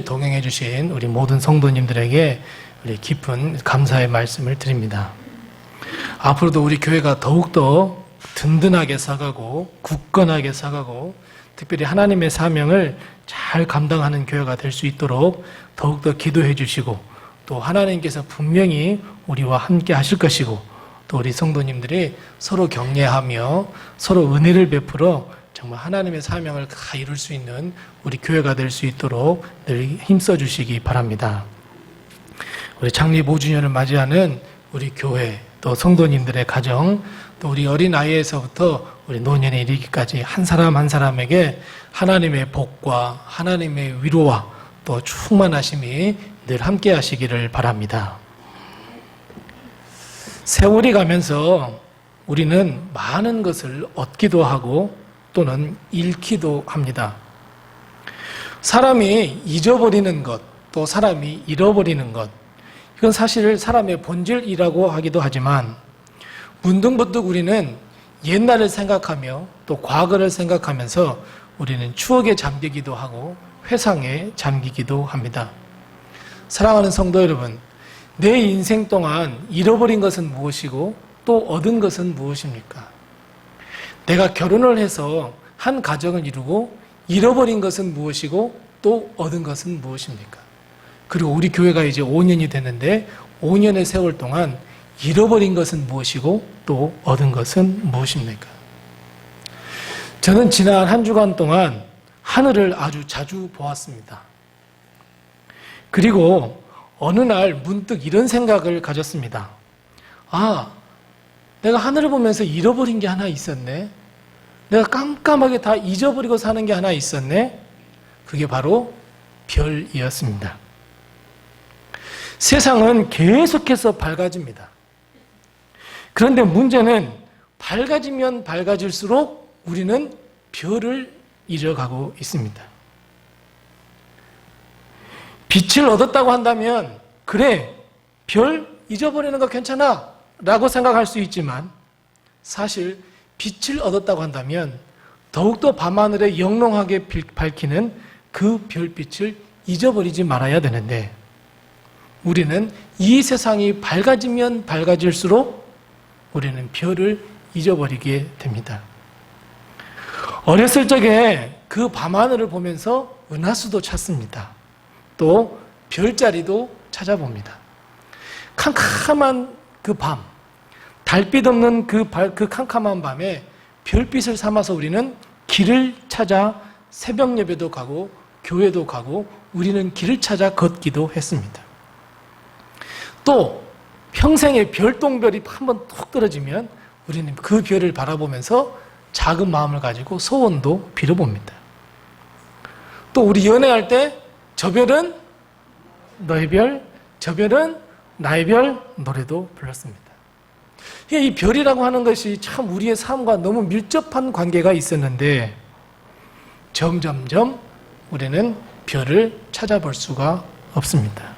동행해 주신 우리 모든 성도님들에게 우리 깊은 감사의 말씀을 드립니다. 앞으로도 우리 교회가 더욱더 든든하게 서가고 굳건하게 서가고 특별히 하나님의 사명을 잘 감당하는 교회가 될 수 있도록 더욱더 기도해 주시고 또 하나님께서 분명히 우리와 함께 하실 것이고 또 우리 성도님들이 서로 격려하며 서로 은혜를 베풀어 정말 하나님의 사명을 다 이룰 수 있는 우리 교회가 될 수 있도록 늘 힘써 주시기 바랍니다. 우리 창립 5주년을 맞이하는 우리 교회 또 성도님들의 가정 또 우리 어린 아이에서부터 우리 노년에 이르기까지 한 사람 한 사람에게 하나님의 복과 하나님의 위로와 또 충만하심이 늘 함께 하시기를 바랍니다. 세월이 가면서 우리는 많은 것을 얻기도 하고 또는 잃기도 합니다. 사람이 잊어버리는 것, 또 사람이 잃어버리는 것, 이건 사실 사람의 본질이라고 하기도 하지만 문득문득 우리는 옛날을 생각하며 또 과거를 생각하면서 우리는 추억에 잠기기도 하고 회상에 잠기기도 합니다. 사랑하는 성도 여러분, 내 인생 동안 잃어버린 것은 무엇이고 또 얻은 것은 무엇입니까? 내가 결혼을 해서 한 가정을 이루고 잃어버린 것은 무엇이고 또 얻은 것은 무엇입니까? 그리고 우리 교회가 이제 5년이 됐는데 5년의 세월 동안 잃어버린 것은 무엇이고 또 얻은 것은 무엇입니까? 저는 지난 한 주간 동안 하늘을 아주 자주 보았습니다. 그리고 어느 날 문득 이런 생각을 가졌습니다. 내가 하늘을 보면서 잃어버린 게 하나 있었네. 내가 깜깜하게 다 잊어버리고 사는 게 하나 있었네. 그게 바로 별이었습니다. 세상은 계속해서 밝아집니다. 그런데 문제는 밝아지면 밝아질수록 우리는 별을 잃어가고 있습니다. 빛을 얻었다고 한다면 그래, 별 잊어버리는 거 괜찮아 라고 생각할 수 있지만 사실 빛을 얻었다고 한다면 더욱더 밤하늘에 영롱하게 밝히는 그 별빛을 잊어버리지 말아야 되는데 우리는 이 세상이 밝아지면 밝아질수록 우리는 별을 잊어버리게 됩니다. 어렸을 적에 그 밤하늘을 보면서 은하수도 찾습니다. 또 별자리도 찾아봅니다. 캄캄한 그 밤, 달빛 없는 그 캄캄한 밤에 별빛을 삼아서 우리는 길을 찾아 새벽 예배도 가고 교회도 가고 우리는 길을 찾아 걷기도 했습니다. 또 평생에 별똥별이 한번 톡 떨어지면 우리는 그 별을 바라보면서 작은 마음을 가지고 소원도 빌어봅니다. 또 우리 연애할 때 저 별은 너의 별, 저 별은 나의 별 노래도 불렀습니다. 이 별이라고 하는 것이 참 우리의 삶과 너무 밀접한 관계가 있었는데 점점점 우리는 별을 찾아볼 수가 없습니다.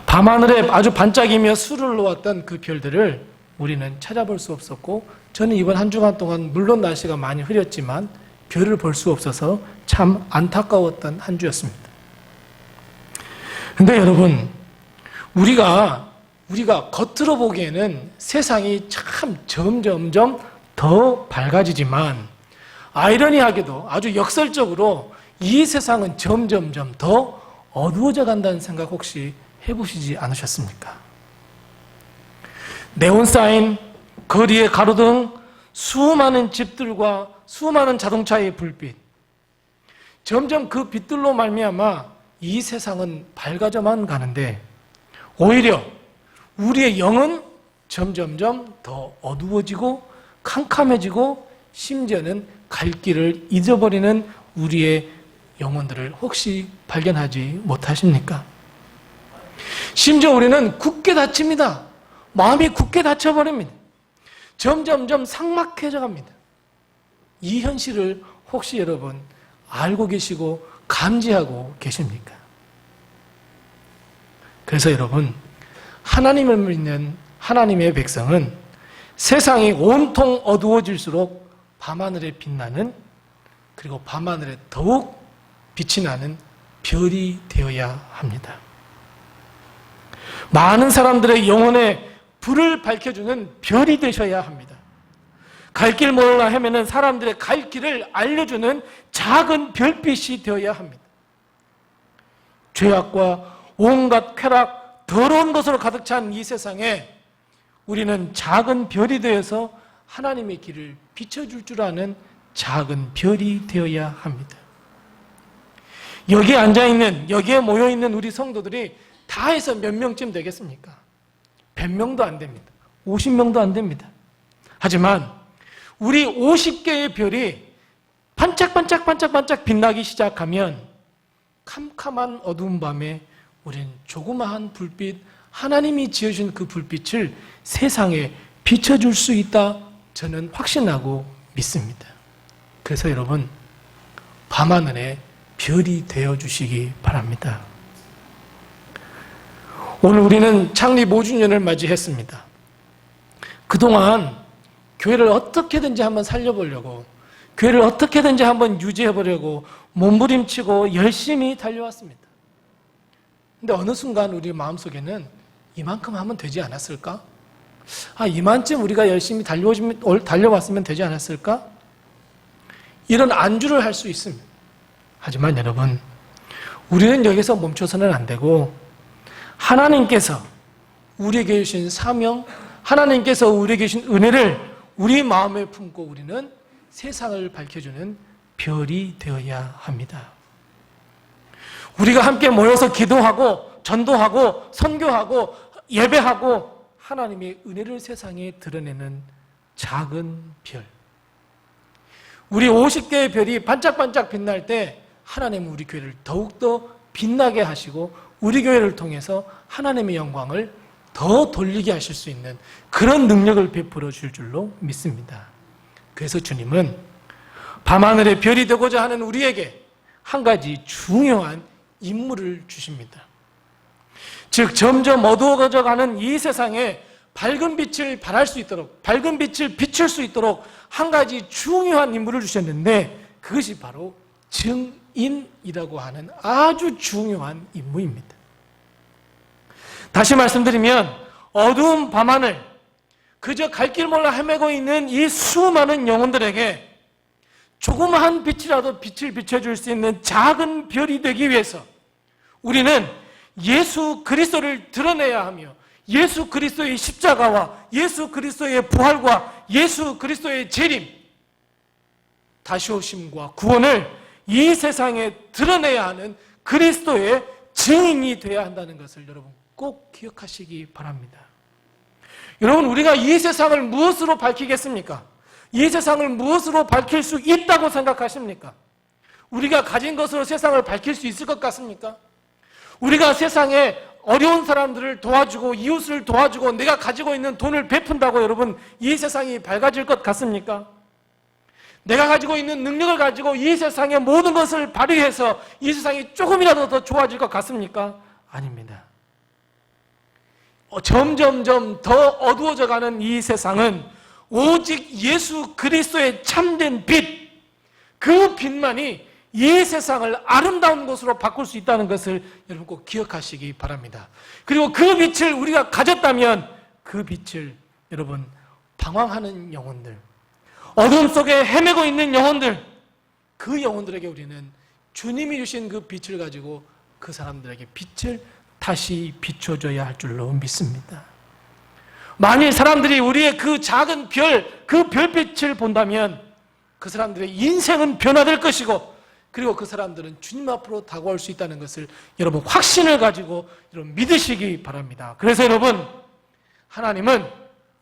밤하늘에 아주 반짝이며 수를 놓았던 그 별들을 우리는 찾아볼 수 없었고 저는 이번 한 주간 동안 물론 날씨가 많이 흐렸지만 별을 볼 수 없어서 참 안타까웠던 한 주였습니다. 근데 여러분, 우리가 겉으로 보기에는 세상이 참 점점점 더 밝아지지만 아이러니하게도 아주 역설적으로 이 세상은 점점점 더 어두워져 간다는 생각 혹시 해보시지 않으셨습니까? 네온사인, 거리의 가로등, 수많은 집들과 수많은 자동차의 불빛 점점 그 빛들로 말미암아 이 세상은 밝아져만 가는데 오히려 우리의 영은 점점점 더 어두워지고 캄캄해지고 심지어는 갈 길을 잊어버리는 우리의 영혼들을 혹시 발견하지 못하십니까? 심지어 우리는 굳게 닫힙니다. 마음이 굳게 닫혀버립니다. 점점점 삭막해져 갑니다. 이 현실을 혹시 여러분 알고 계시고 감지하고 계십니까? 그래서 여러분, 하나님을 믿는 하나님의 백성은 세상이 온통 어두워질수록 밤하늘에 빛나는 그리고 밤하늘에 더욱 빛이 나는 별이 되어야 합니다. 많은 사람들의 영혼에 불을 밝혀주는 별이 되셔야 합니다. 갈 길 몰라 헤매는 사람들의 갈 길을 알려주는 작은 별빛이 되어야 합니다. 죄악과 온갖 쾌락, 더러운 것으로 가득 찬 이 세상에 우리는 작은 별이 되어서 하나님의 길을 비춰줄 줄 아는 작은 별이 되어야 합니다. 여기에 앉아있는, 여기에 모여있는 우리 성도들이 다 해서 몇 명쯤 되겠습니까? 100명도 안 됩니다. 50명도 안 됩니다. 하지만 우리 50개의 별이 반짝반짝반짝반짝 빛나기 시작하면 캄캄한 어두운 밤에 우리는 조그마한 불빛, 하나님이 지어준 그 불빛을 세상에 비춰줄 수 있다, 저는 확신하고 믿습니다. 그래서 여러분, 밤하늘에 별이 되어주시기 바랍니다. 오늘 우리는 창립 5주년을 맞이했습니다. 그동안 교회를 어떻게든지 한번 살려보려고, 교회를 어떻게든지 한번 유지해보려고 몸부림치고 열심히 달려왔습니다. 근데 어느 순간 우리 마음속에는 이만큼 하면 되지 않았을까? 이만쯤 우리가 열심히 달려왔으면 되지 않았을까? 이런 안주를 할 수 있습니다. 하지만 여러분, 우리는 여기서 멈춰서는 안 되고 하나님께서 우리에게 주신 사명, 하나님께서 우리에게 주신 은혜를 우리 마음에 품고 우리는 세상을 밝혀주는 별이 되어야 합니다. 우리가 함께 모여서 기도하고 전도하고 선교하고 예배하고 하나님의 은혜를 세상에 드러내는 작은 별. 우리 50개의 별이 반짝반짝 빛날 때 하나님은 우리 교회를 더욱더 빛나게 하시고 우리 교회를 통해서 하나님의 영광을 더 돌리게 하실 수 있는 그런 능력을 베풀어 줄 줄로 믿습니다. 그래서 주님은 밤하늘의 별이 되고자 하는 우리에게 한 가지 중요한 임무를 주십니다. 즉 점점 어두워져 가는 이 세상에 밝은 빛을 발할 수 있도록, 밝은 빛을 비출 수 있도록 한 가지 중요한 임무를 주셨는데 그것이 바로 증인이라고 하는 아주 중요한 임무입니다. 다시 말씀드리면 어두운 밤하늘, 그저 갈 길 몰라 헤매고 있는 이 수많은 영혼들에게 조그마한 빛이라도 빛을 비춰줄 수 있는 작은 별이 되기 위해서 우리는 예수 그리스도를 드러내야 하며 예수 그리스도의 십자가와 예수 그리스도의 부활과 예수 그리스도의 재림, 다시 오심과 구원을 이 세상에 드러내야 하는 그리스도의 증인이 되어야 한다는 것을 여러분 꼭 기억하시기 바랍니다. 여러분, 우리가 이 세상을 무엇으로 밝히겠습니까? 이 세상을 무엇으로 밝힐 수 있다고 생각하십니까? 우리가 가진 것으로 세상을 밝힐 수 있을 것 같습니까? 우리가 세상에 어려운 사람들을 도와주고 이웃을 도와주고 내가 가지고 있는 돈을 베푼다고 여러분 이 세상이 밝아질 것 같습니까? 내가 가지고 있는 능력을 가지고 이 세상의 모든 것을 발휘해서 이 세상이 조금이라도 더 좋아질 것 같습니까? 아닙니다. 점점점 더 어두워져 가는 이 세상은 오직 예수 그리스도의 참된 빛, 그 빛만이 이 세상을 아름다운 곳으로 바꿀 수 있다는 것을 여러분 꼭 기억하시기 바랍니다. 그리고 그 빛을 우리가 가졌다면 그 빛을 여러분 방황하는 영혼들, 어둠 속에 헤매고 있는 영혼들, 그 영혼들에게 우리는 주님이 주신 그 빛을 가지고 그 사람들에게 빛을 다시 비춰줘야 할 줄로 믿습니다. 만일 사람들이 우리의 그 작은 별, 그 별빛을 본다면 그 사람들의 인생은 변화될 것이고 그리고 그 사람들은 주님 앞으로 다가올 수 있다는 것을 여러분 확신을 가지고 여러분 믿으시기 바랍니다. 그래서 여러분, 하나님은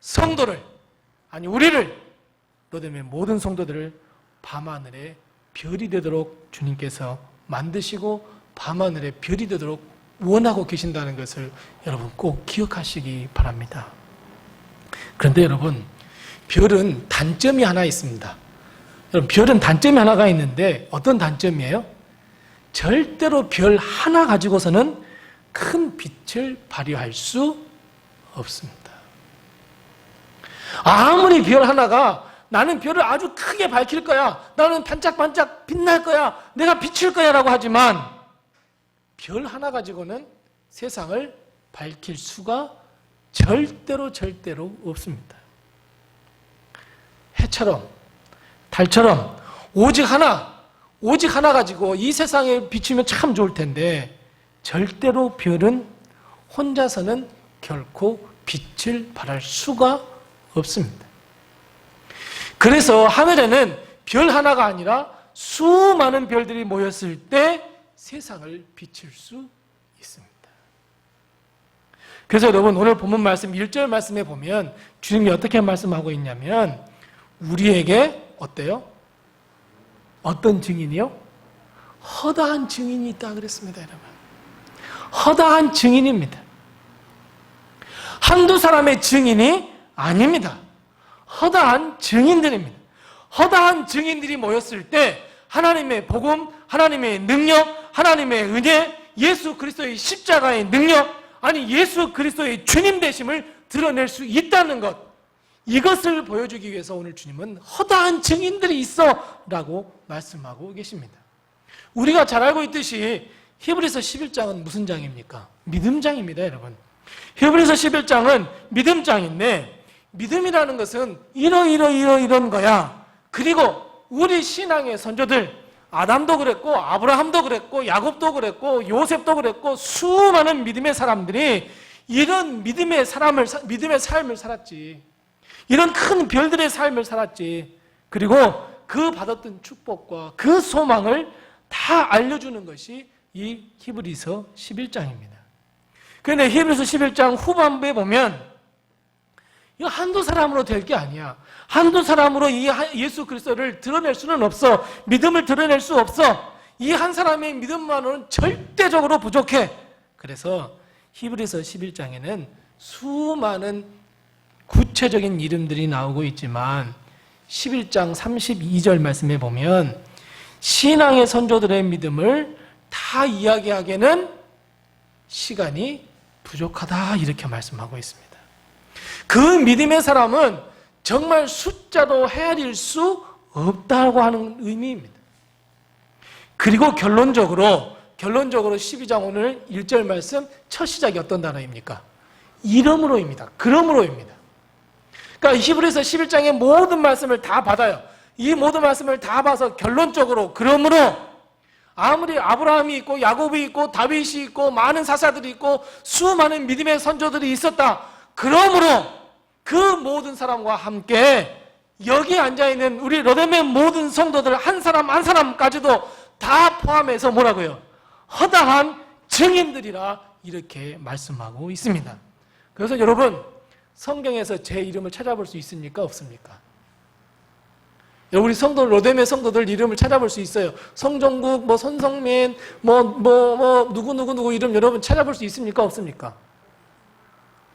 성도를, 아니 우리를, 로뎀의 모든 성도들을 밤하늘에 별이 되도록 주님께서 만드시고 밤하늘에 별이 되도록 원하고 계신다는 것을 여러분 꼭 기억하시기 바랍니다. 그런데 여러분, 별은 단점이 하나 있습니다. 여러분, 별은 단점이 하나가 있는데 어떤 단점이에요? 절대로 별 하나 가지고서는 큰 빛을 발휘할 수 없습니다. 아무리 별 하나가 나는 별을 아주 크게 밝힐 거야, 나는 반짝반짝 빛날 거야, 내가 비칠 거야 라고 하지만 별 하나 가지고는 세상을 밝힐 수가 절대로 없습니다. 해처럼, 달처럼 오직 하나 가지고 이 세상에 비추면 참 좋을 텐데 절대로 별은 혼자서는 결코 빛을 발할 수가 없습니다. 그래서 하늘에는 별 하나가 아니라 수많은 별들이 모였을 때 세상을 비출 수 있습니다. 그래서 여러분 오늘 본문 말씀 1절 말씀에 보면 주님이 어떻게 말씀하고 있냐면 우리에게 어때요? 어떤 증인이요? 허다한 증인이 있다 그랬습니다, 여러분. 허다한 증인입니다. 한두 사람의 증인이 아닙니다. 허다한 증인들입니다. 허다한 증인들이 모였을 때 하나님의 복음, 하나님의 능력, 하나님의 은혜, 예수 그리스도의 십자가의 능력, 아니 예수 그리스도의 주님 되심을 드러낼 수 있다는 것, 이것을 보여주기 위해서 오늘 주님은 허다한 증인들이 있어 라고 말씀하고 계십니다. 우리가 잘 알고 있듯이 히브리서 11장은 무슨 장입니까? 믿음장입니다, 여러분. 히브리서 11장은 믿음장인데 믿음이라는 것은 이런 거야. 그리고 우리 신앙의 선조들 아담도 그랬고 아브라함도 그랬고 야곱도 그랬고 요셉도 그랬고 수많은 믿음의 사람들이 이런 믿음의 삶을 살았지. 이런 큰 별들의 삶을 살았지. 그리고 그 받았던 축복과 그 소망을 다 알려주는 것이 이 히브리서 11장입니다. 그런데 히브리서 11장 후반부에 보면 이거 한두 사람으로 될 게 아니야. 한두 사람으로 이 예수 그리스도를 드러낼 수는 없어. 믿음을 드러낼 수 없어. 이 한 사람의 믿음만으로는 절대적으로 부족해. 그래서 히브리서 11장에는 수많은 구체적인 이름들이 나오고 있지만 11장 32절 말씀에 보면 신앙의 선조들의 믿음을 다 이야기하기에는 시간이 부족하다 이렇게 말씀하고 있습니다. 그 믿음의 사람은 정말 숫자로 헤아릴 수 없다고 하는 의미입니다. 그리고 결론적으로 12장 오늘 1절 말씀 첫 시작이 어떤 단어입니까? 이름으로입니다. 그러므로입니다. 그러니까 히브리서 11장의 모든 말씀을 다 받아요. 이 모든 말씀을 다 봐서 결론적으로 그러므로 아무리 아브라함이 있고 야곱이 있고 다윗이 있고 많은 사사들이 있고 수많은 믿음의 선조들이 있었다. 그러므로 그 모든 사람과 함께 여기 앉아있는 우리 로뎀의 모든 성도들 한 사람 한 사람까지도 다 포함해서 뭐라고요? 허다한 증인들이라 이렇게 말씀하고 있습니다. 그래서 여러분 성경에서 제 이름을 찾아볼 수 있습니까? 없습니까? 우리 성도 로뎀의 성도들 이름을 찾아볼 수 있어요. 성종국, 손성민, 누구 이름 여러분 찾아볼 수 있습니까? 없습니까?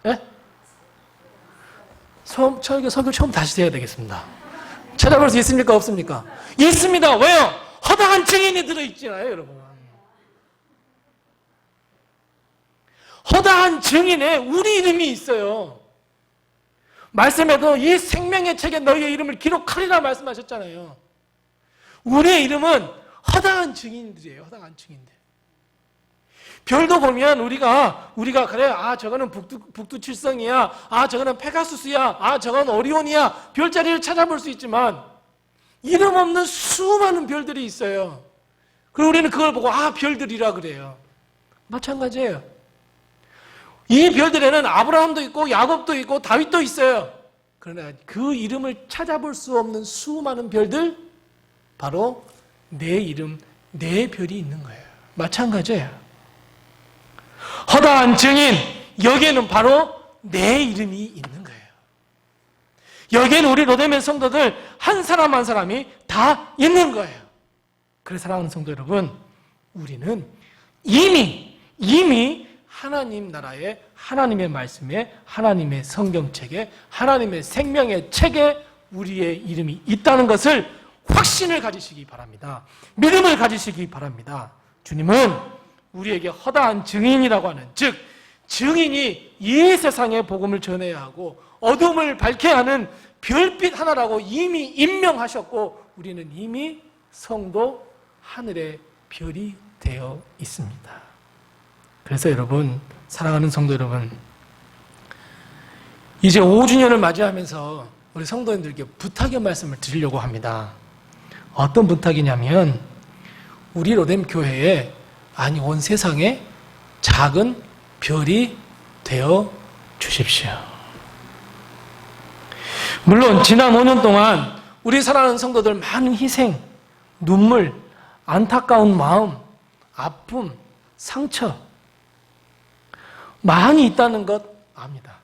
예? 설교 처음 다시 해야 되겠습니다. 찾아볼 수 있습니까? 없습니까? 있습니다. 왜요? 허다한 증인이 들어있잖아요, 여러분. 허다한 증인에 우리 이름이 있어요. 말씀에도 이 생명의 책에 너희의 이름을 기록하리라 말씀하셨잖아요. 우리의 이름은 허다한 증인들이에요. 허다한 증인들. 별도 보면 우리가 그래 저거는 북두칠성이야, 저거는 페가수스야, 저건 오리온이야, 별자리를 찾아볼 수 있지만 이름 없는 수많은 별들이 있어요. 그리고 우리는 그걸 보고 별들이라 그래요. 마찬가지예요. 이 별들에는 아브라함도 있고 야곱도 있고 다윗도 있어요. 그러나 그 이름을 찾아볼 수 없는 수많은 별들, 바로 내 이름, 내 별이 있는 거예요. 마찬가지예요. 허다한 증인, 여기에는 바로 내 이름이 있는 거예요. 여기에는 우리 로뎀의 성도들 한 사람 한 사람이 다 있는 거예요. 그래서 사랑하는 성도 여러분, 우리는 이미 하나님 나라에, 하나님의 말씀에, 하나님의 성경책에, 하나님의 생명의 책에 우리의 이름이 있다는 것을 확신을 가지시기 바랍니다. 믿음을 가지시기 바랍니다. 주님은 우리에게 허다한 증인이라고 하는, 즉 증인이 이 세상의 복음을 전해야 하고 어둠을 밝혀야 하는 별빛 하나라고 이미 임명하셨고 우리는 이미 성도 하늘의 별이 되어 있습니다. 그래서 여러분, 사랑하는 성도 여러분, 이제 5주년을 맞이하면서 우리 성도님들께 부탁의 말씀을 드리려고 합니다. 어떤 부탁이냐면 우리 로뎀 교회에, 아니 온 세상에 작은 별이 되어 주십시오. 물론 지난 5년 동안 우리 사랑하는 성도들 많은 희생, 눈물, 안타까운 마음, 아픔, 상처 많이 있다는 것 압니다.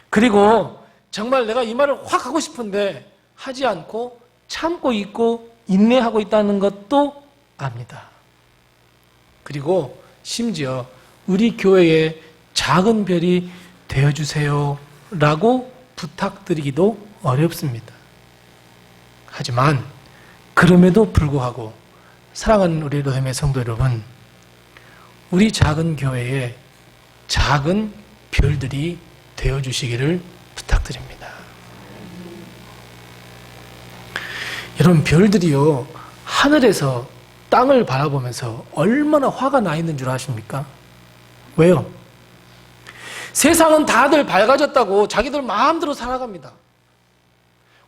그리고 정말 내가 이 말을 확 하고 싶은데 하지 않고 참고 있고 인내하고 있다는 것도 압니다. 그리고 심지어 우리 교회에 작은 별이 되어주세요 라고 부탁드리기도 어렵습니다. 하지만 그럼에도 불구하고 사랑하는 우리 로뎀의 성도 여러분, 우리 작은 교회에 작은 별들이 되어주시기를 부탁드립니다. 여러분, 별들이요, 하늘에서 땅을 바라보면서 얼마나 화가 나 있는 줄 아십니까? 왜요? 세상은 다들 밝아졌다고 자기들 마음대로 살아갑니다.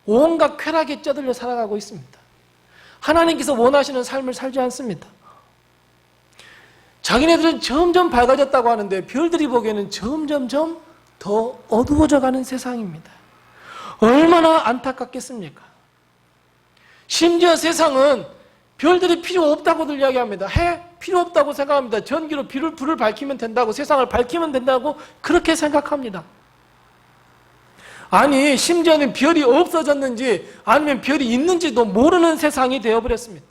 온갖 쾌락에 쩌들려 살아가고 있습니다. 하나님께서 원하시는 삶을 살지 않습니다. 자기네들은 점점 밝아졌다고 하는데 별들이 보기에는 점점점 더 어두워져 가는 세상입니다. 얼마나 안타깝겠습니까? 심지어 세상은 별들이 필요 없다고들 이야기합니다. 해? 필요 없다고 생각합니다. 전기로 불을 밝히면 된다고, 세상을 밝히면 된다고 그렇게 생각합니다. 아니, 심지어는 별이 없어졌는지 아니면 별이 있는지도 모르는 세상이 되어버렸습니다.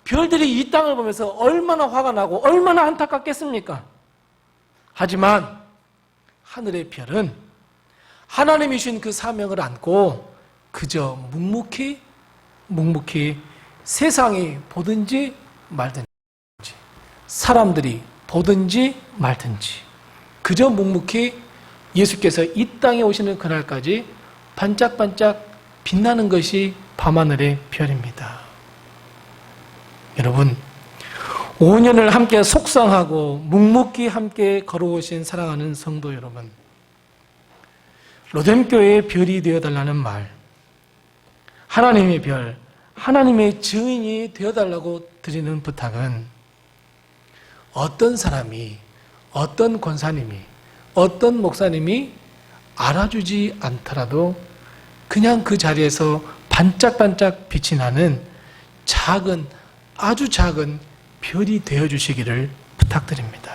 별들이 이 땅을 보면서 얼마나 화가 나고 얼마나 안타깝겠습니까? 하지만 하늘의 별은 하나님이 주신 그 사명을 안고 그저 묵묵히 세상이 보든지 말든지, 사람들이 보든지 말든지 그저 묵묵히 예수께서 이 땅에 오시는 그날까지 반짝반짝 빛나는 것이 밤하늘의 별입니다. 여러분, 5년을 함께 속상하고 묵묵히 함께 걸어오신 사랑하는 성도 여러분, 로뎀교회의 별이 되어달라는 말, 하나님의 별, 하나님의 증인이 되어달라고 드리는 부탁은 어떤 사람이, 어떤 권사님이, 어떤 목사님이 알아주지 않더라도 그냥 그 자리에서 반짝반짝 빛이 나는 작은, 아주 작은 별이 되어주시기를 부탁드립니다.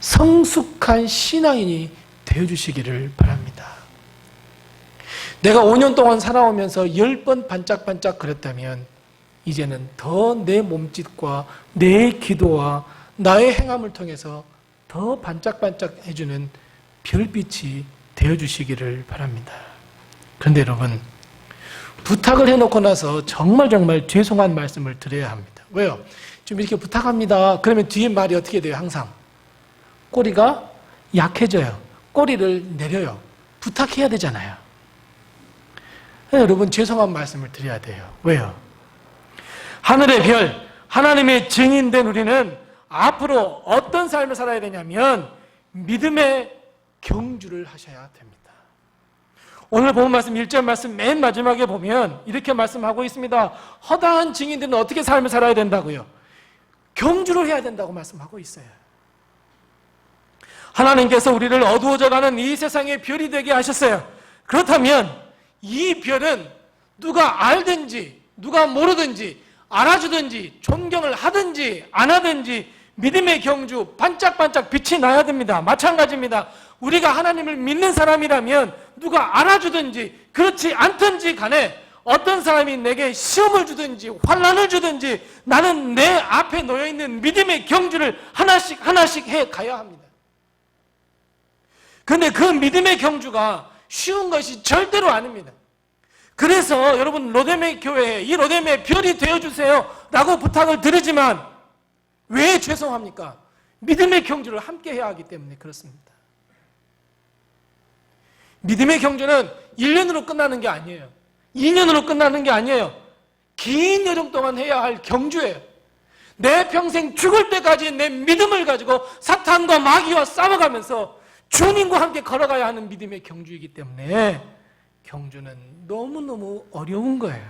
성숙한 신앙인이 되어주시기를 바랍니다. 내가 5년 동안 살아오면서 10번 반짝반짝 그랬다면 이제는 더 내 몸짓과 내 기도와 나의 행함을 통해서 더 반짝반짝 해주는 별빛이 되어주시기를 바랍니다. 그런데 여러분, 부탁을 해놓고 나서 정말 죄송한 말씀을 드려야 합니다. 왜요? 좀 이렇게 부탁합니다. 그러면 뒤에 말이 어떻게 돼요? 항상 꼬리가 약해져요. 꼬리를 내려요. 부탁해야 되잖아요. 여러분, 죄송한 말씀을 드려야 돼요. 왜요? 하늘의 별, 하나님의 증인된 우리는 앞으로 어떤 삶을 살아야 되냐면 믿음의 경주를 하셔야 됩니다. 오늘 본 말씀 1절 말씀 맨 마지막에 보면 이렇게 말씀하고 있습니다. 허다한 증인들은 어떻게 삶을 살아야 된다고요? 경주를 해야 된다고 말씀하고 있어요. 하나님께서 우리를 어두워져가는 이 세상의 별이 되게 하셨어요. 그렇다면 이 별은 누가 알든지 누가 모르든지 알아주든지 존경을 하든지 안 하든지 믿음의 경주 반짝반짝 빛이 나야 됩니다. 마찬가지입니다. 우리가 하나님을 믿는 사람이라면 누가 알아주든지 그렇지 않든지 간에 어떤 사람이 내게 시험을 주든지 환난을 주든지 나는 내 앞에 놓여있는 믿음의 경주를 하나씩 해 가야 합니다. 그런데 그 믿음의 경주가 쉬운 것이 절대로 아닙니다. 그래서 여러분, 로뎀의 교회에 이 로뎀의 별이 되어주세요 라고 부탁을 드리지만 왜 죄송합니까? 믿음의 경주를 함께 해야 하기 때문에 그렇습니다. 믿음의 경주는 1년으로 끝나는 게 아니에요. 2년으로 끝나는 게 아니에요. 긴 여정 동안 해야 할 경주예요. 내 평생 죽을 때까지 내 믿음을 가지고 사탄과 마귀와 싸워가면서 주님과 함께 걸어가야 하는 믿음의 경주이기 때문에 경주는 너무너무 어려운 거예요.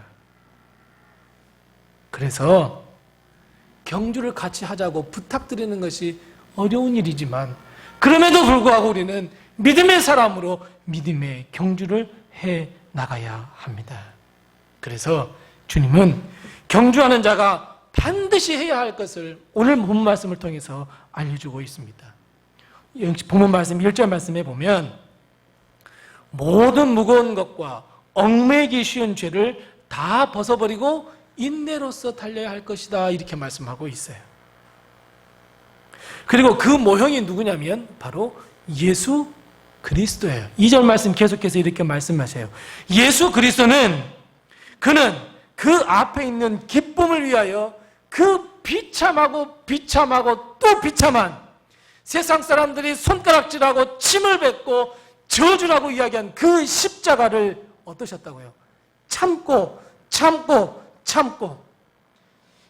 그래서 경주를 같이 하자고 부탁드리는 것이 어려운 일이지만 그럼에도 불구하고 우리는 믿음의 사람으로 믿음의 경주를 해 나가야 합니다. 그래서 주님은 경주하는 자가 반드시 해야 할 것을 오늘 본 말씀을 통해서 알려주고 있습니다. 본문 말씀 1절 말씀에 보면 모든 무거운 것과 얽매기 쉬운 죄를 다 벗어버리고 인내로서 달려야 할 것이다 이렇게 말씀하고 있어요. 그리고 그 모형이 누구냐면 바로 예수 그리스도예요. 2절 말씀 계속해서 이렇게 말씀하세요. 예수 그리스도는 그는 그 앞에 있는 기쁨을 위하여 그 비참하고 또 비참한 세상 사람들이 손가락질하고 침을 뱉고 저주라고 이야기한 그 십자가를 어떠셨다고요? 참고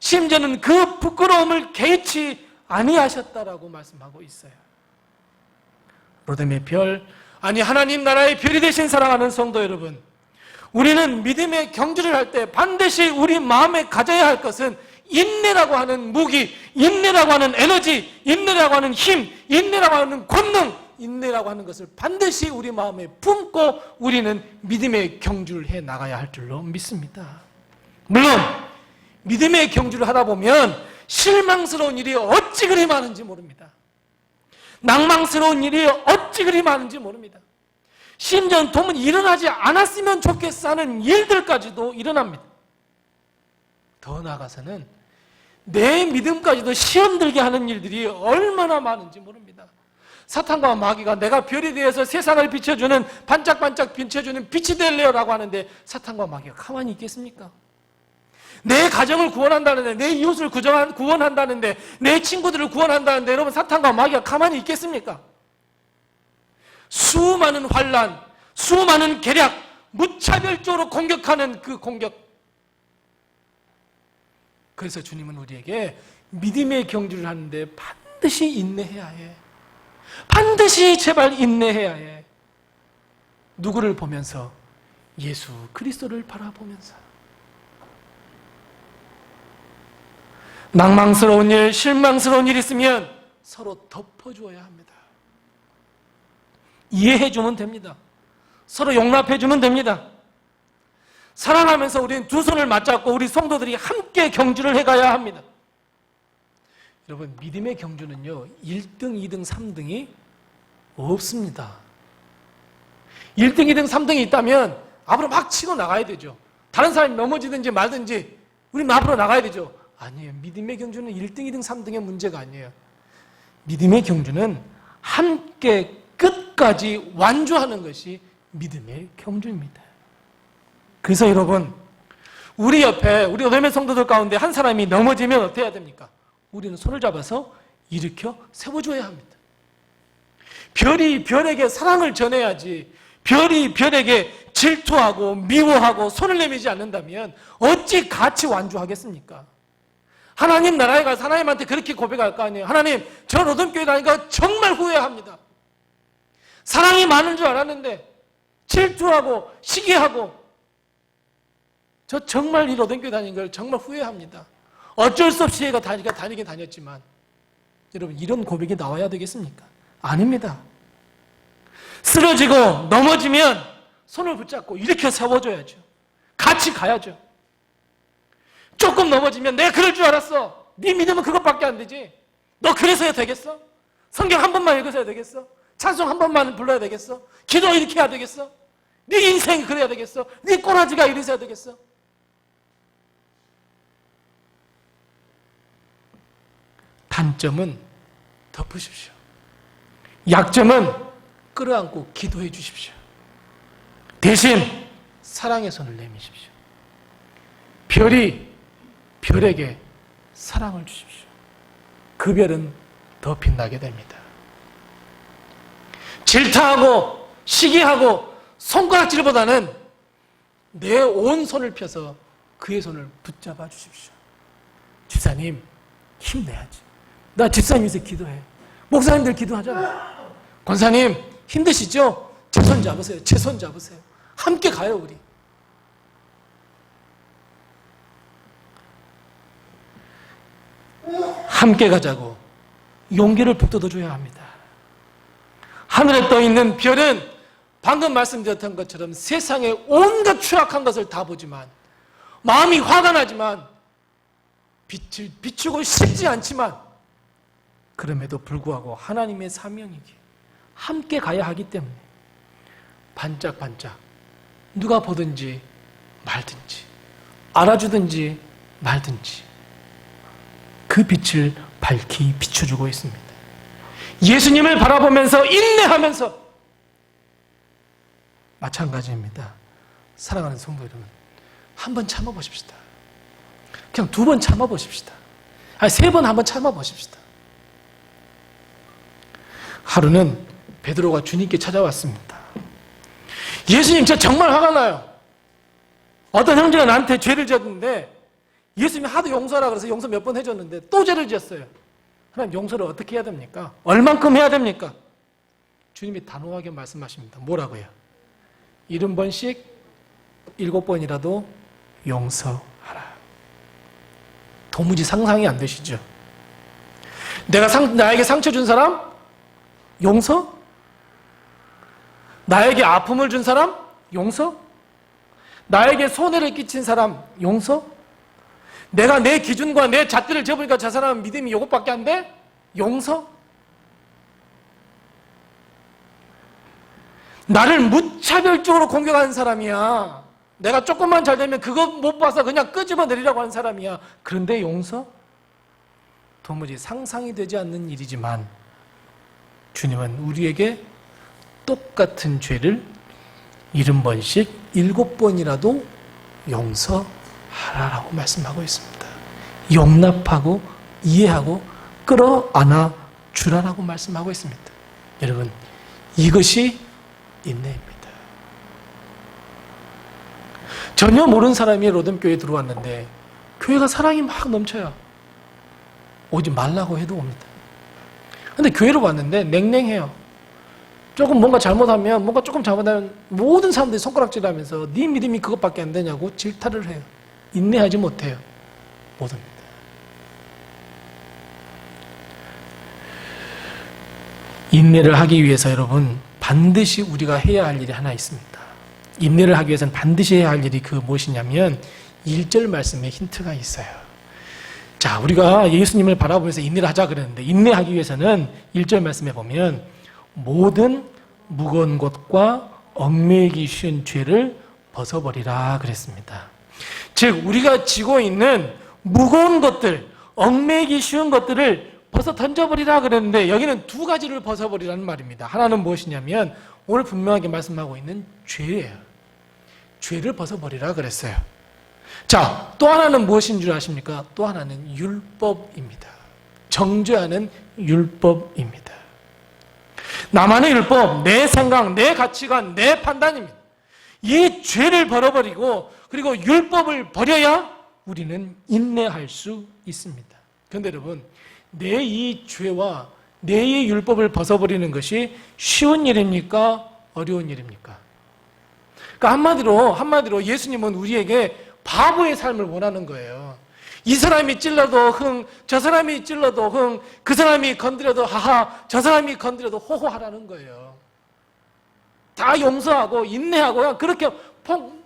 심지어는 그 부끄러움을 개의치 아니하셨다라고 말씀하고 있어요. 로뎀의 별, 아니 하나님 나라의 별이 되신 사랑하는 성도 여러분, 우리는 믿음의 경주를 할 때 반드시 우리 마음에 가져야 할 것은 인내라고 하는 무기, 인내라고 하는 에너지, 인내라고 하는 힘, 인내라고 하는 권능, 인내라고 하는 것을 반드시 우리 마음에 품고 우리는 믿음의 경주를 해 나가야 할 줄로 믿습니다. 물론 믿음의 경주를 하다 보면 실망스러운 일이 어찌 그리 많은지 모릅니다. 낭망스러운 일이 어찌 그리 많은지 모릅니다. 심지어 도무지 일어나지 않았으면 좋겠어 하는 일들까지도 일어납니다. 더 나아가서는 내 믿음까지도 시험 들게 하는 일들이 얼마나 많은지 모릅니다. 사탄과 마귀가 내가 별이 되어서 세상을 비춰주는 반짝반짝 비춰주는 빛이 될래요 라고 하는데 사탄과 마귀가 가만히 있겠습니까? 내 가정을 구원한다는데, 내 이웃을 구원한다는데, 내 친구들을 구원한다는데 여러분 사탄과 마귀가 가만히 있겠습니까? 수많은 환난, 수많은 계략, 무차별적으로 공격하는 그 공격. 그래서 주님은 우리에게 믿음의 경주를 하는데 반드시 인내해야 해. 반드시 제발 인내해야 해. 누구를 보면서? 예수 그리스도를 바라보면서. 낭망스러운 일, 실망스러운 일 있으면 서로 덮어주어야 합니다. 이해해주면 됩니다. 서로 용납해주면 됩니다. 사랑하면서 우리는 두 손을 맞잡고 우리 성도들이 함께 경주를 해가야 합니다. 여러분, 믿음의 경주는요 1등, 2등, 3등이 없습니다. 1등, 2등, 3등이 있다면 앞으로 막 치고 나가야 되죠. 다른 사람이 넘어지든지 말든지 우리 앞으로 나가야 되죠. 아니에요. 믿음의 경주는 1등, 2등, 3등의 문제가 아니에요. 믿음의 경주는 함께 끝까지 완주하는 것이 믿음의 경주입니다. 그래서 여러분, 우리 옆에 우리 로뎀의 성도들 가운데 한 사람이 넘어지면 어떻게 해야 됩니까? 우리는 손을 잡아서 일으켜 세워줘야 합니다. 별이 별에게 사랑을 전해야지, 별이 별에게 질투하고 미워하고 손을 내밀지 않는다면 어찌 같이 완주하겠습니까? 하나님 나라에 가서 하나님한테 그렇게 고백할 거 아니에요. 하나님, 저 로뎀교회 다니까 정말 후회합니다. 사랑이 많은 줄 알았는데 질투하고 시기하고 저 정말 이 로뎀교회 다니는 걸 정말 후회합니다. 어쩔 수 없이 얘가 다니긴 다녔지만 여러분, 이런 고백이 나와야 되겠습니까? 아닙니다. 쓰러지고 넘어지면 손을 붙잡고 일으켜 세워줘야죠. 같이 가야죠. 조금 넘어지면 내가 그럴 줄 알았어. 네 믿음은 그것밖에 안 되지. 너 그래서야 되겠어? 성경 한 번만 읽어서야 되겠어? 찬송 한 번만 불러야 되겠어? 기도 이렇게 해야 되겠어? 네 인생이 그래야 되겠어? 네 꼬라지가 이래서야 되겠어? 단점은 덮으십시오. 약점은 끌어안고 기도해 주십시오. 대신 사랑의 손을 내미십시오. 별이 별에게 사랑을 주십시오. 그 별은 더 빛나게 됩니다. 질타하고 시기하고 손가락질보다는 내 온 손을 펴서 그의 손을 붙잡아 주십시오. 주사님, 힘내야지. 나 집사님 위해서 기도해. 목사님들 기도하잖아. 권사님 힘드시죠? 제 손 잡으세요. 제 손 잡으세요. 함께 가요 우리. 함께 가자고 용기를 북돋워줘야 합니다. 하늘에 떠있는 별은 방금 말씀드렸던 것처럼 세상에 온갖 추악한 것을 다 보지만 마음이 화가 나지만 빛을 비추고 싶지 않지만 그럼에도 불구하고 하나님의 사명이기에 함께 가야 하기 때문에 반짝반짝 누가 보든지 말든지 알아주든지 말든지 그 빛을 밝히 비춰주고 있습니다. 예수님을 바라보면서 인내하면서 마찬가지입니다. 사랑하는 성도 여러분, 한번 참아보십시다. 그냥 2번 참아보십시다. 아니 3번 한번 참아보십시다. 하루는 베드로가 주님께 찾아왔습니다. 예수님, 저 정말 화가 나요. 어떤 형제가 나한테 죄를 지었는데 예수님이 하도 용서하라 그래서 용서 몇 번 해줬는데 또 죄를 지었어요. 하나님, 용서를 어떻게 해야 됩니까? 얼만큼 해야 됩니까? 주님이 단호하게 말씀하십니다. 뭐라고요? 70번씩 7번이라도 용서하라. 도무지 상상이 안 되시죠? 나에게 상처 준 사람? 용서? 나에게 아픔을 준 사람? 용서? 나에게 손해를 끼친 사람? 용서? 내가 내 기준과 내 잣대를 접으니까 저 사람은 믿음이 이것밖에 안 돼? 용서? 나를 무차별적으로 공격하는 사람이야. 내가 조금만 잘 되면 그거 못 봐서 그냥 끄집어 내리라고 하는 사람이야. 그런데 용서? 도무지 상상이 되지 않는 일이지만 주님은 우리에게 똑같은 죄를 70번씩 7번이라도 용서하라고 말씀하고 있습니다. 용납하고 이해하고 끌어안아 주라라고 말씀하고 있습니다. 여러분, 이것이 인내입니다. 전혀 모르는 사람이 로뎀교회에 들어왔는데 교회가 사랑이 막 넘쳐요. 오지 말라고 해도 옵니다. 근데 교회로 왔는데 냉랭해요. 조금 뭔가 잘못하면, 뭔가 조금 잘못하면 모든 사람들이 손가락질하면서 네 믿음이 그것밖에 안 되냐고 질타를 해요. 인내하지 못해요. 못 옵니다. 인내를 하기 위해서 여러분 반드시 우리가 해야 할 일이 하나 있습니다. 인내를 하기 위해서는 반드시 해야 할 일이 그 무엇이냐면 1절 말씀에 힌트가 있어요. 자, 우리가 예수님을 바라보면서 인내를 하자 그랬는데 인내하기 위해서는 1절 말씀에 보면 모든 무거운 것과 얽매이기 쉬운 죄를 벗어버리라 그랬습니다. 즉 우리가 지고 있는 무거운 것들, 얽매이기 쉬운 것들을 벗어 던져버리라 그랬는데 여기는 2가지를 벗어버리라는 말입니다. 하나는 무엇이냐면 오늘 분명하게 말씀하고 있는 죄예요. 죄를 벗어버리라 그랬어요. 자, 또 하나는 무엇인 줄 아십니까? 또 하나는 율법입니다. 정죄하는 율법입니다. 나만의 율법, 내 생각, 내 가치관, 내 판단입니다. 이 죄를 벌어버리고 그리고 율법을 버려야 우리는 인내할 수 있습니다. 그런데 여러분, 내 이 죄와 내 이 율법을 벗어버리는 것이 쉬운 일입니까? 어려운 일입니까? 그러니까 한마디로 예수님은 우리에게 바보의 삶을 원하는 거예요. 이 사람이 찔러도 흥, 저 사람이 찔러도 흥, 그 사람이 건드려도 하하, 저 사람이 건드려도 호호 하라는 거예요. 다 용서하고 인내하고 그렇게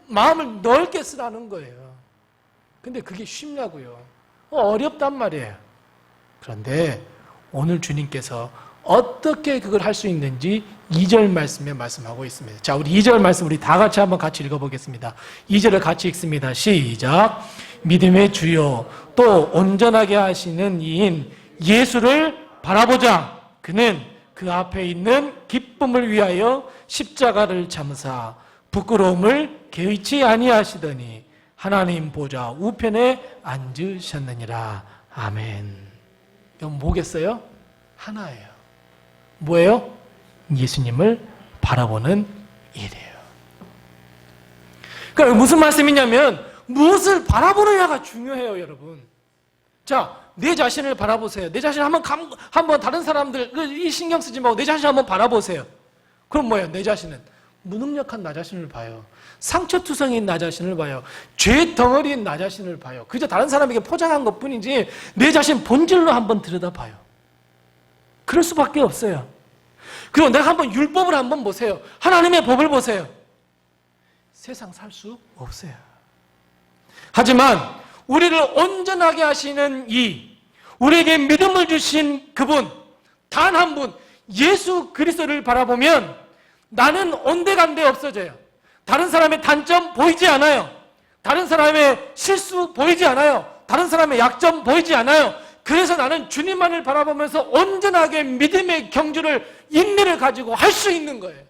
마음을 넓게 쓰라는 거예요. 근데 그게 쉽냐고요? 어렵단 말이에요. 그런데 오늘 주님께서 어떻게 그걸 할 수 있는지 2절 말씀에 말씀하고 있습니다. 자, 우리 2절 말씀 우리 다 같이 한번 같이 읽어보겠습니다. 2절을 같이 읽습니다. 시작. 믿음의 주요 또 온전하게 하시는 이인 예수를 바라보자. 그는 그 앞에 있는 기쁨을 위하여 십자가를 참으사 부끄러움을 개의치 아니하시더니 하나님 보좌 우편에 앉으셨느니라. 아멘. 이건 뭐겠어요? 하나예요. 뭐예요? 예수님을 바라보는 일이에요. 그러니까 무슨 말씀이냐면 무엇을 바라보느냐가 중요해요, 여러분. 자, 내 자신을 바라보세요. 내 자신을 한번 다른 사람들 이 신경 쓰지 말고 내 자신을 한번 바라보세요. 그럼 뭐예요? 내 자신은 무능력한 나 자신을 봐요. 상처투성인 나 자신을 봐요. 죄 덩어리인 나 자신을 봐요. 그저 다른 사람에게 포장한 것뿐이지 내 자신 본질로 한번 들여다봐요. 그럴 수밖에 없어요. 그리고 내가 한번 율법을 한번 보세요. 하나님의 법을 보세요. 세상 살 수 없어요. 하지만 우리를 온전하게 하시는 우리에게 믿음을 주신 그분, 단 한 분, 예수 그리스도를 바라보면 나는 온데간데 없어져요. 다른 사람의 단점 보이지 않아요. 다른 사람의 실수 보이지 않아요. 다른 사람의 약점 보이지 않아요. 그래서 나는 주님만을 바라보면서 온전하게 믿음의 경주를, 인내를 가지고 할 수 있는 거예요.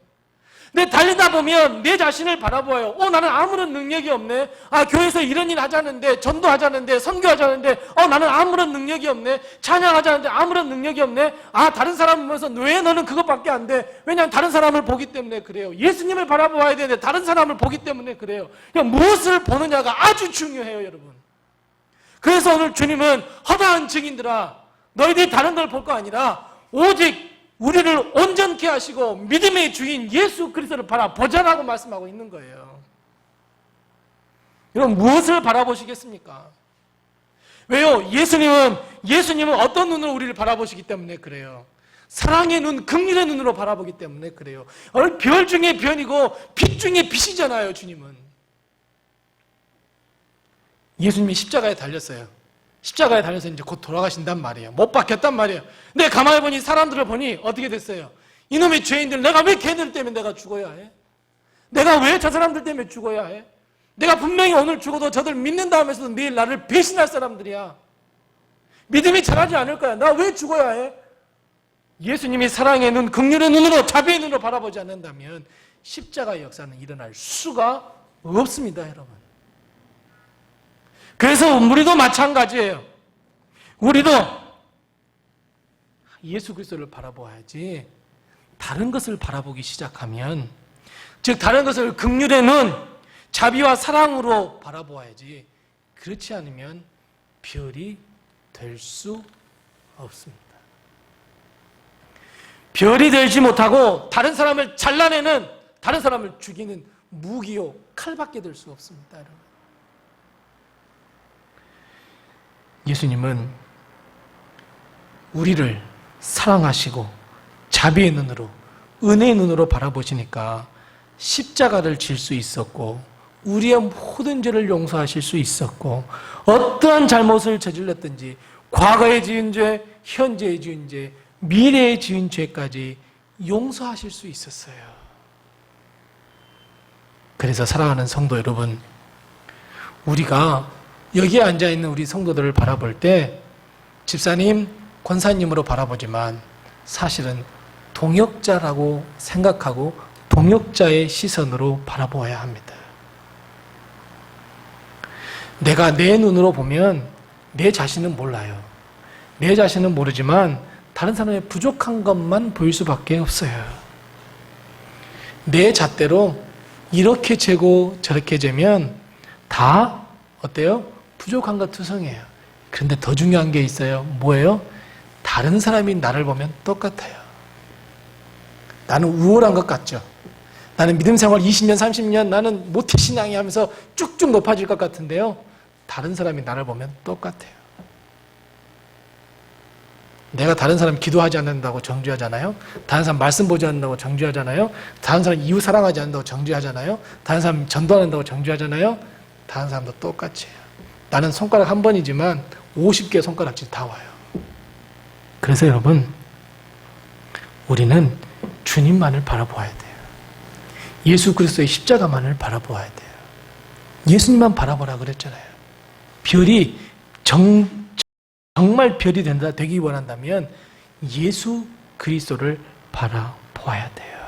근데 달리다 보면 내 자신을 바라보아요. 나는 아무런 능력이 없네. 교회에서 이런 일 하자는데, 전도하자는데, 선교하자는데, 나는 아무런 능력이 없네. 찬양하자는데 아무런 능력이 없네. 다른 사람 보면서 왜 너는 그것밖에 안 돼? 왜냐하면 다른 사람을 보기 때문에 그래요. 예수님을 바라보아야 되는데 다른 사람을 보기 때문에 그래요. 그러니까 무엇을 보느냐가 아주 중요해요, 여러분. 그래서 오늘 주님은 허다한 증인들아, 너희들이 다른 걸 볼 거 아니라 오직 우리를 온전케 하시고 믿음의 주인 예수 그리스도를 바라보자라고 말씀하고 있는 거예요. 여러분, 무엇을 바라보시겠습니까? 왜요? 예수님은 어떤 눈으로 우리를 바라보시기 때문에 그래요. 사랑의 눈, 긍휼의 눈으로 바라보기 때문에 그래요. 별 중에 별이고 빛 중에 빛이잖아요, 주님은. 예수님이 십자가에 달렸어요. 십자가에 달려서 이제 곧 돌아가신단 말이에요. 못 박혔단 말이에요. 근데 가만히 보니 사람들을 보니 어떻게 됐어요? 이놈의 죄인들, 내가 왜 걔들 때문에 내가 죽어야 해? 내가 왜 저 사람들 때문에 죽어야 해? 내가 분명히 오늘 죽어도 저들 믿는다 하면서도 내일 나를 배신할 사람들이야. 믿음이 자라지 않을 거야. 나 왜 죽어야 해? 예수님이 사랑의 눈, 긍휼의 눈으로, 자비의 눈으로 바라보지 않는다면 십자가의 역사는 일어날 수가 없습니다, 여러분. 그래서 우리도 마찬가지예요. 우리도 예수 그리스도를 바라보아야지 다른 것을 바라보기 시작하면, 즉 다른 것을 긍휼의 눈, 자비와 사랑으로 바라보아야지, 그렇지 않으면 별이 될 수 없습니다. 별이 되지 못하고 다른 사람을 잘라내는, 다른 사람을 죽이는 무기요, 칼밖에 될 수 없습니다, 여러분. 예수님은 우리를 사랑하시고 자비의 눈으로, 은혜의 눈으로 바라보시니까 십자가를 질 수 있었고 우리의 모든 죄를 용서하실 수 있었고, 어떠한 잘못을 저질렀든지 과거에 지은 죄, 현재에 지은 죄, 미래에 지은 죄까지 용서하실 수 있었어요. 그래서 사랑하는 성도 여러분, 우리가 여기에 앉아있는 우리 성도들을 바라볼 때 집사님, 권사님으로 바라보지만 사실은 동역자라고 생각하고 동역자의 시선으로 바라보아야 합니다. 내가 내 눈으로 보면 내 자신은 몰라요. 내 자신은 모르지만 다른 사람의 부족한 것만 보일 수밖에 없어요. 내 잣대로 이렇게 재고 저렇게 재면 다 어때요? 부족한 것 투성이에요. 그런데 더 중요한 게 있어요. 뭐예요? 다른 사람이 나를 보면 똑같아요. 나는 우월한 것 같죠? 나는 믿음 생활 20년, 30년 나는 모태신앙이 하면서 쭉쭉 높아질 것 같은데요. 다른 사람이 나를 보면 똑같아요. 내가 다른 사람 기도하지 않는다고 정죄하잖아요. 다른 사람 말씀 보지 않는다고 정죄하잖아요. 다른 사람 이웃 사랑하지 않는다고 정죄하잖아요. 다른 사람 전도 안 한다고 정죄하잖아요. 다른 사람도 똑같이 해요. 나는 손가락 한 번이지만 50개의 손가락질 다 와요. 그래서 여러분, 우리는 주님만을 바라보아야 돼요. 예수 그리스도의 십자가만을 바라보아야 돼요. 예수님만 바라보라 그랬잖아요. 별이 정말 별이 되기 원한다면 예수 그리스도를 바라보아야 돼요.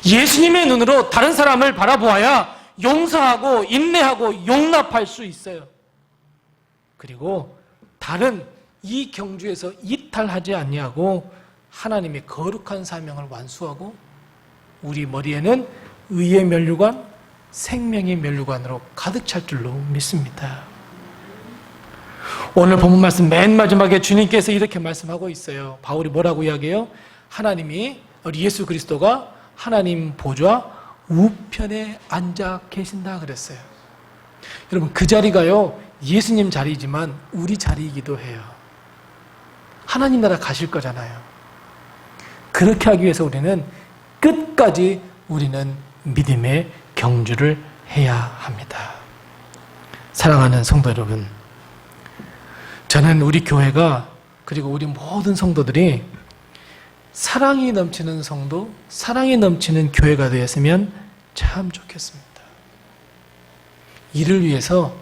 예수님의 눈으로 다른 사람을 바라보아야 용서하고 인내하고 용납할 수 있어요. 그리고 다른 이 경주에서 이탈하지 아니하고 하나님의 거룩한 사명을 완수하고 우리 머리에는 의의 면류관, 생명의 면류관으로 가득 찰 줄로 믿습니다. 오늘 본문 말씀 맨 마지막에 주님께서 이렇게 말씀하고 있어요. 바울이 뭐라고 이야기해요? 하나님이, 우리 예수 그리스도가 하나님 보좌 우편에 앉아 계신다 그랬어요. 여러분, 그 자리가요, 예수님 자리이지만 우리 자리이기도 해요. 하나님 나라 가실 거잖아요. 그렇게 하기 위해서 우리는 끝까지 우리는 믿음의 경주를 해야 합니다. 사랑하는 성도 여러분, 저는 우리 교회가, 그리고 우리 모든 성도들이 사랑이 넘치는 성도, 사랑이 넘치는 교회가 되었으면 참 좋겠습니다. 이를 위해서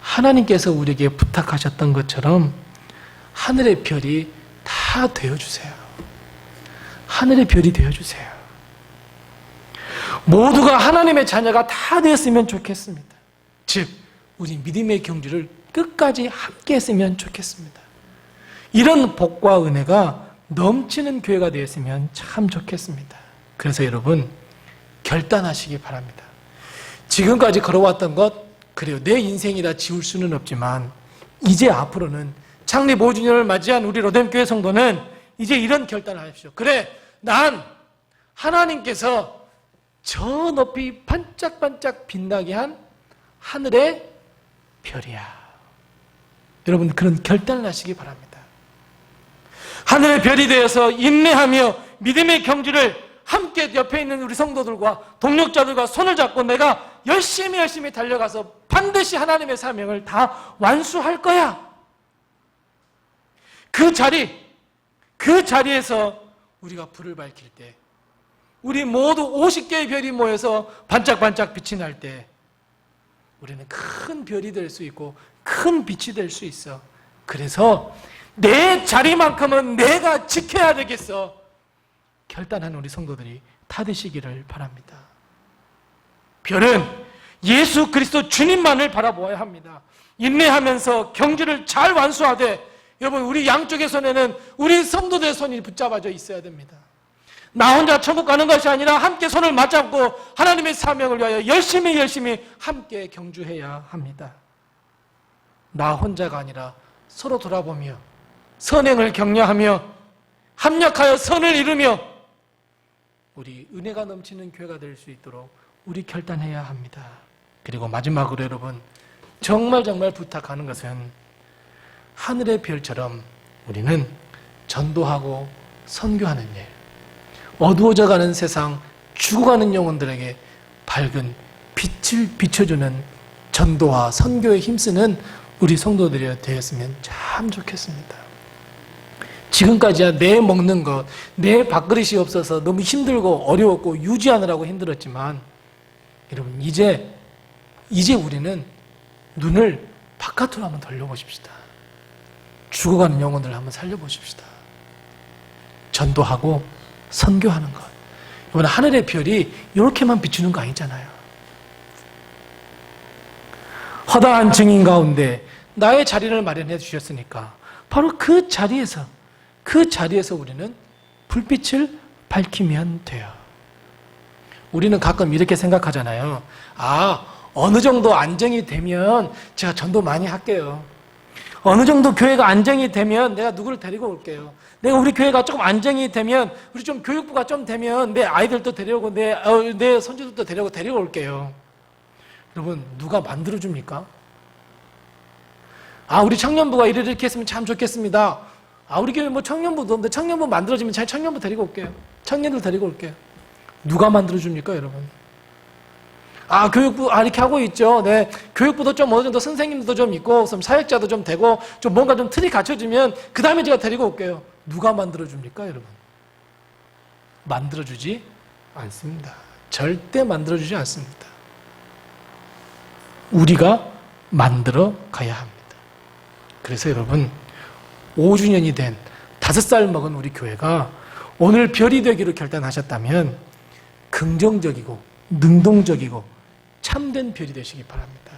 하나님께서 우리에게 부탁하셨던 것처럼 하늘의 별이 다 되어주세요. 하늘의 별이 되어주세요. 모두가 하나님의 자녀가 다 되었으면 좋겠습니다. 즉, 우리 믿음의 경주를 끝까지 함께 했으면 좋겠습니다. 이런 복과 은혜가 넘치는 교회가 되었으면 참 좋겠습니다. 그래서 여러분, 결단하시기 바랍니다. 지금까지 걸어왔던 것, 그래요, 내 인생이라 지울 수는 없지만 이제 앞으로는 창립 5주년을 맞이한 우리 로뎀교회 성도는 이제 이런 결단을 하십시오. 그래, 난 하나님께서 저 높이 반짝반짝 빛나게 한 하늘의 별이야. 여러분, 그런 결단을 하시기 바랍니다. 하늘의 별이 되어서 인내하며 믿음의 경주를 함께 옆에 있는 우리 성도들과 동력자들과 손을 잡고 내가 열심히 달려가서 반드시 하나님의 사명을 다 완수할 거야. 그 자리에서 우리가 불을 밝힐 때, 우리 모두 50개의 별이 모여서 반짝반짝 빛이 날 때 우리는 큰 별이 될 수 있고 큰 빛이 될 수 있어. 그래서 내 자리만큼은 내가 지켜야 되겠어. 결단한 우리 성도들이 다 되시기를 바랍니다. 별은 예수 그리스도 주님만을 바라보아야 합니다. 인내하면서 경주를 잘 완수하되, 여러분, 우리 양쪽의 손에는 우리 성도들의 손이 붙잡아져 있어야 됩니다. 나 혼자 천국 가는 것이 아니라 함께 손을 맞잡고 하나님의 사명을 위하여 열심히 함께 경주해야 합니다. 나 혼자가 아니라 서로 돌아보며 선행을 격려하며 합력하여 선을 이루며 우리 은혜가 넘치는 교회가 될 수 있도록 우리 결단해야 합니다. 그리고 마지막으로 여러분, 정말 부탁하는 것은 하늘의 별처럼 우리는 전도하고 선교하는 일, 어두워져가는 세상, 죽어가는 영혼들에게 밝은 빛을 비춰주는 전도와 선교에 힘쓰는 우리 성도들이 되었으면 참 좋겠습니다. 지금까지야 내 먹는 것, 내 밥그릇이 없어서 너무 힘들고 어려웠고 유지하느라고 힘들었지만, 여러분, 이제 우리는 눈을 바깥으로 한번 돌려보십시다. 죽어가는 영혼들을 한번 살려보십시다. 전도하고 선교하는 것. 이번에 하늘의 별이 이렇게만 비추는 거 아니잖아요. 허다한 증인 가운데 나의 자리를 마련해 주셨으니까 바로 그 자리에서 우리는 불빛을 밝히면 돼요. 우리는 가끔 이렇게 생각하잖아요. 어느 정도 안정이 되면 제가 전도 많이 할게요. 어느 정도 교회가 안정이 되면 내가 누구를 데리고 올게요. 내가 우리 교회가 조금 안정이 되면, 우리 좀 교육부가 좀 되면 내 아이들도 데려오고 내 손주들도 데리고 올게요. 여러분, 누가 만들어줍니까? 우리 청년부가 이렇게 했으면 참 좋겠습니다. 우리 교회 청년부도 없는데 청년부 만들어지면 제가 청년부 데리고 올게요. 청년들 데리고 올게요. 누가 만들어줍니까, 여러분? 교육부, 이렇게 하고 있죠. 네. 교육부도 좀 어느 정도 선생님도 좀 있고, 사역자도 좀 되고, 좀 뭔가 좀 틀이 갖춰지면, 그 다음에 제가 데리고 올게요. 누가 만들어줍니까, 여러분? 만들어주지 않습니다. 절대 만들어주지 않습니다. 우리가 만들어 가야 합니다. 그래서 여러분, 5주년이 된 5살 먹은 우리 교회가 오늘 별이 되기로 결단하셨다면 긍정적이고 능동적이고 참된 별이 되시기 바랍니다.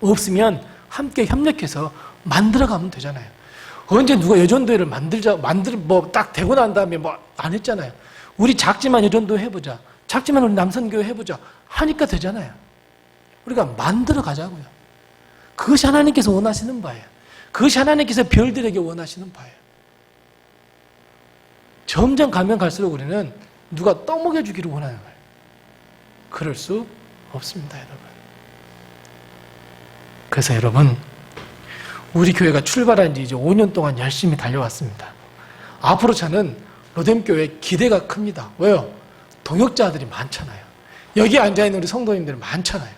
없으면 함께 협력해서 만들어가면 되잖아요. 언제 누가 여전도회를 딱 되고 난 다음에 안 했잖아요. 우리 작지만 여전도 해보자. 작지만 우리 남선교회 해보자. 하니까 되잖아요. 우리가 만들어 가자고요. 그것이 하나님께서 원하시는 바예요. 그것이 하나님께서 별들에게 원하시는 바예요. 점점 가면 갈수록 우리는 누가 떠먹여주기를 원하는 거예요. 그럴 수 없습니다, 여러분. 그래서 여러분, 우리 교회가 출발한 지 이제 5년 동안 열심히 달려왔습니다. 앞으로 저는 로뎀교회 기대가 큽니다. 왜요? 동역자들이 많잖아요. 여기 앉아있는 우리 성도님들 많잖아요.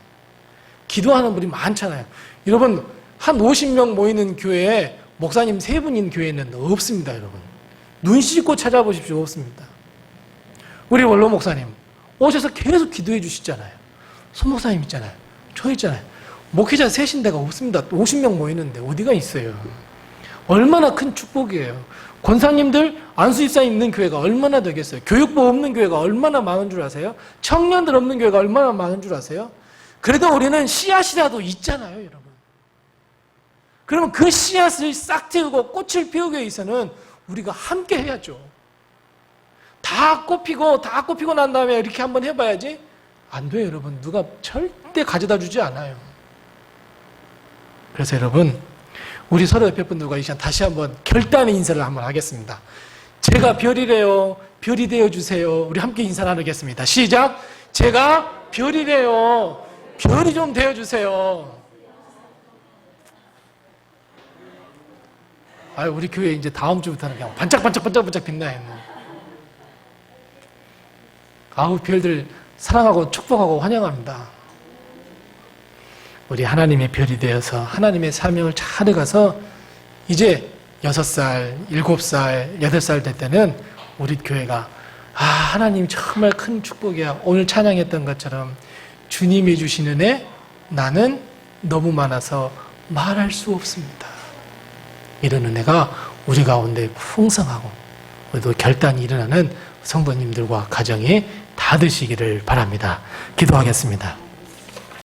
기도하는 분이 많잖아요. 여러분, 한 50명 모이는 교회에 목사님 3분인 교회는 없습니다, 여러분. 눈 씻고 찾아보십시오. 없습니다. 우리 원로 목사님 오셔서 계속 기도해 주시잖아요. 손 목사님 있잖아요. 저 있잖아요. 목회자 셋인 데가 없습니다. 50명 모이는데 어디가 있어요. 얼마나 큰 축복이에요. 권사님들 안수입사 있는 교회가 얼마나 되겠어요. 교육부 없는 교회가 얼마나 많은 줄 아세요? 청년들 없는 교회가 얼마나 많은 줄 아세요? 그래도 우리는 씨앗이라도 있잖아요, 여러분. 그러면 그 씨앗을 싹 틔우고 꽃을 피우기 위해서는 우리가 함께 해야죠. 다 꽃피고 난 다음에 이렇게 한번 해봐야지? 안 돼요, 여러분. 누가 절대 가져다 주지 않아요. 그래서 여러분, 우리 서로 옆에 분들과 이 시간 다시 한번 결단의 인사를 한번 하겠습니다. 제가 별이래요. 별이 되어주세요. 우리 함께 인사 나누겠습니다. 시작! 제가 별이래요. 별이 좀 되어주세요. 우리 교회 이제 다음 주부터는 그냥 반짝반짝 빛나요. 별들 사랑하고 축복하고 환영합니다. 우리 하나님의 별이 되어서 하나님의 사명을 잘 해가서 이제 6살, 7살, 8살 될 때는 우리 교회가 하나님 정말 큰 축복이야. 오늘 찬양했던 것처럼 주님이 주시는 애 나는 너무 많아서 말할 수 없습니다. 이런 은혜가 우리 가운데 풍성하고 우리도 결단이 일어나는 성도님들과 가정이 다 되시기를 바랍니다. 기도하겠습니다.